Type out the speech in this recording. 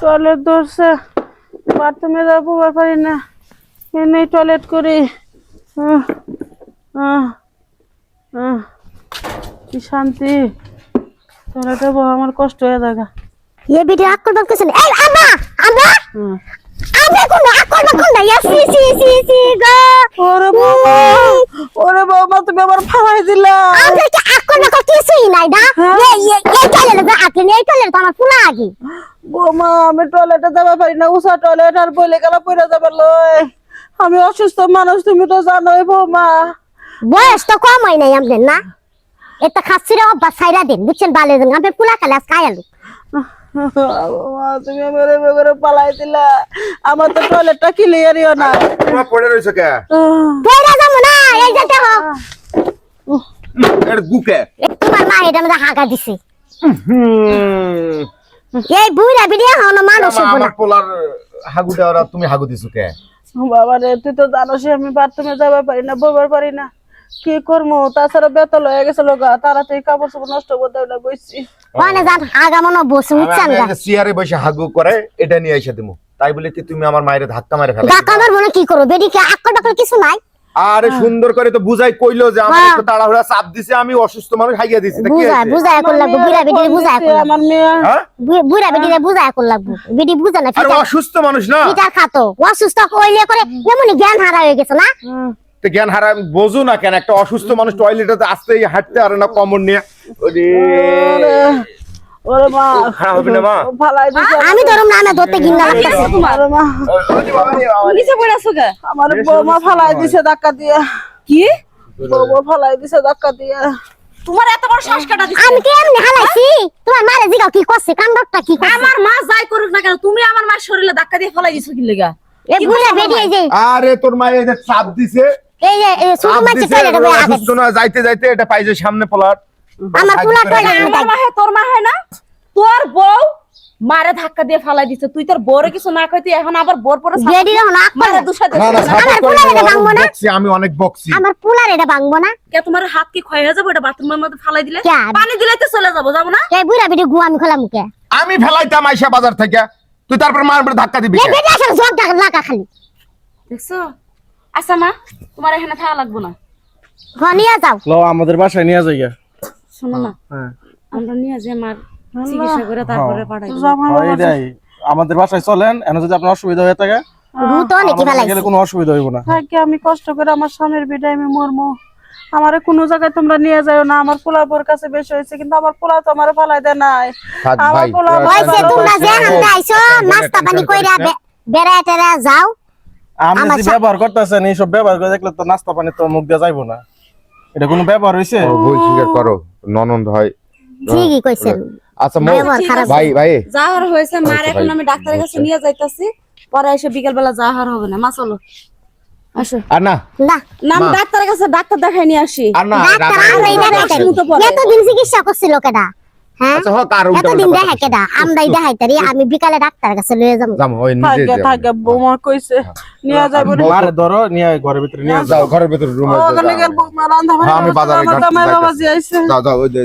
Toilet ধরছে, বাথরুমে যাবো পারি না, এনে টয়লেট করি। কি শান্তি, টয়লেটে বউ আমার কষ্ট হয়ে জায়গা। ये वीडियो आपको बात कैसे ए अम्मा अम्मा अम्मा को ना आपको बात ना या सी गो ওরে বাবা তুমি আবার ফালাই দিলা। आपने क्या आपको ना को কিছুই নাই না ये টয়লেটে যা আপনি এই টয়লেটে তো আমার ফুলা আগে বৌমা আমি টয়লেটে যাবা পারি না, উষা টয়লেট আর বলে গেলা পড়ে যাবে লই, আমি অসুস্থ মানুষ তুমি তো জানোই বৌমা। বয়স তো কম হয় নাই আমাদের না, এটা খাসিরে অভ্যাস ছাইরা দেন বুঝছেন, বালে দেন আপনি ফুলা কালে আজ খায়ালু। তুমি আমার বেগরে পালাই দিলা, আমার তো টয়লেটটা ক্লিয়ারইও না। তোমা পড়ে রইছো কে? পয়রা যাবো না, এই যেতে হোক এর গুকে তোমার মা এটা আমাদের হাগা দিছে। এই বুইরা ভিডিও হনো মানুষ আমার পোলার হাগুটা ওরা তুমি হাগু দিছো কে? বাবা রে তুই তো জানোসই আমি বাথরুমে যাবা পারি না, বইবার পারি না, কি করবো? তাছাড়া বেতল হয়ে গেছে লোকা, তাড়াতাড়ি কাপড় চোপড় নষ্ট করতে ওটা বইছি। ওখানে যান আগা মনে বসে উঠছেন গা চেয়ারে বসে হাগু করে এটা নিয়ে এসে দিমু, তাই বলে কি তুমি আমার মায়ের ধাক্কা মারে ফেলা? ধাক্কা মার মনে কি করো বেডি কি আকল টাকল কিছু নাই? আরে সুন্দর করে তো বুঝাই কইলো যে আমার একটু তাড়াহুড়া চাপ দিছে, আমি অসুস্থ মানুষ হাইয়া দিছি, তা কি বুঝায় হইছে? বুঝায় কল লাগবো বুড়া বেডি বুঝায় কল আমার মেয়ে হ্যাঁ বুড়া বেডি বুঝায় কল লাগবো বেডি বুঝা না আর ফিটা অসুস্থ মানুষ না, ফিটা খাতো অসুস্থ কইলে করে এমনি জ্ঞান হারা হয়ে গেছে না। তো জ্ঞান হারা বোঝো না কেন? একটা অসুস্থ মানুষ টয়লেটে আসতেই হাঁটতে আরে না কমর নিয়ে ওরে ওরে মা খারাপ হবে না মা? ফালাই দিছে। আমি ধরুম না আমি ধরতে ঘিন্না লাগতেছে তোমার মা নিচে পড়ে আছো কে? আমার বৌমা ফালাই দিছে ধাক্কা দিয়ে। কি বৌমা ফালাই দিছে ধাক্কা দিয়ে। তোমার এত বড় শ্বাস কাটা দিছে? আমি কি এমনি হালাইছি তোমার মারে জিগাও কি করছে কাণ্ডটা কি করছে? আমার মা যাই করুক না কেন, তুমি আমার মার শরীরে ধাক্কা দিয়ে ফলাই দিছো কি লাগা? এই বুড়া বেডি এই যে আরে তোর মায়ের এই যে চাপ দিছে, এই যে শুধু চাপ মাছি দিছে, টয়লেটে বসে অসুস্থ না যাইতে যাইতে এটা পাইছে সামনে পোলার। আমার পুলা টয়লেটে আমার মা হে তোর মা হে না? তোর বউ মারে ধাক্কা দিয়ে ফালাই দিছে, তুই তোর বউরে কিছু না কইতে এখন আবার বোর পরে বেডি না মারে দুষা না না দিছিস। সাপোর্ট আমার করে পোলার এটা ভাঙবো না? বকছি, আমি অনেক বকছি। আমার পুলার এটা ভাঙবো না কে তোমার হাত কি ক্ষয় হয়ে যাবে? এটা বাথরুমের মধ্যে ফালাই দিলে কে? পানি দিলে তো চলে যাবো, যাবো না? এই বুড়া বেডি গু আমি খোলা মুখে আমি ফেলাইতাম আইসা বাজার থেকে, তুই তারপর মার উপরে ধাক্কা দিবি এই কে? বেডি আসলে জগ লাগা খালি দেখছো? আচ্ছা মা তোমার এখানে থাকা লাগবো না, নিয়ে যাও লো আমাদের বাসায় নিয়ে যাই গা। শোনো না হ্যাঁ আমরা নিয়ে যে মার চিকিৎসা করে তারপরে পাঠাই দেব। জামাই বাবা এইটাই আমাদের বাসায় চলেন, এনে যদি আপনার অসুবিধা হয়ে থাকে ভূত নাকি আমাদের ফেলাইছে গেলে কোনো অসুবিধা হইব না। থাকে, আমি কষ্ট করে আমার স্বামীর বিদায় আমি মরমু, আমারে কোনো জায়গায় তোমরা নিয়ে যাও না। আমার পোলাপোর কাছে বেশি হয়েছে, কিন্তু আমার পোলা তো আমার ফালাই দেয় নাই। থাক আমার ভাই, পোলা হইছে তোমরা যে হামদা আইছো নাস্তা পানি কইরা বেড়ায় টেরা যাও। আপনি আমার যে ব্যবহার করতেছেন এইসব ব্যবহার করে দেখলে তো নাস্তা পানি তো মুখ দিয়ে যাইবো না, এটা কোনো ব্যবহার হইছে? ও ভুল স্বীকার করো, ননদ হয়। ঠিকই কইছেন আচ্ছা ব্যবহার খারাপ। ভাই ভাই যা হওয়ার হয়েছে মার, আচ্ছা, এখন ভাই, আমি ডাক্তারের কাছে নিয়ে যাইতাছি, পরে এসে বিকেল বেলা যা হওয়ার হবে না। মা চলো আসো। আর না না না আমি ডাক্তারের কাছে ডাক্তার দেখাই নিয়ে আসি। আর না ডাক্তার আমরা এটা দেখাইতারি মতো পড়ে। এতদিন চিকিৎসা করছিল কেডা? হ্যাঁ আচ্ছা হোক, আর উল্টা এতদিন পাল্টা দেখা কথা কেডা? আমরাই দেখাইতারি, আমি বিকালে ডাক্তারের কাছে লয়ে যাবো। যাবো ওই নিজে থাকে থাকে, বৌমা কইছে নিয়ে যাবো না। মারে ধরো নিয়ে ঘরের ভিতরে নিয়ে যাও। যাও ঘরের ভিতরে রুমে ওখানে গেল বৌমা রান্ধা হ্যাঁ, আমি বাজারে আমার জামাই বাবাজি আইছে। যাও যাও ওই যে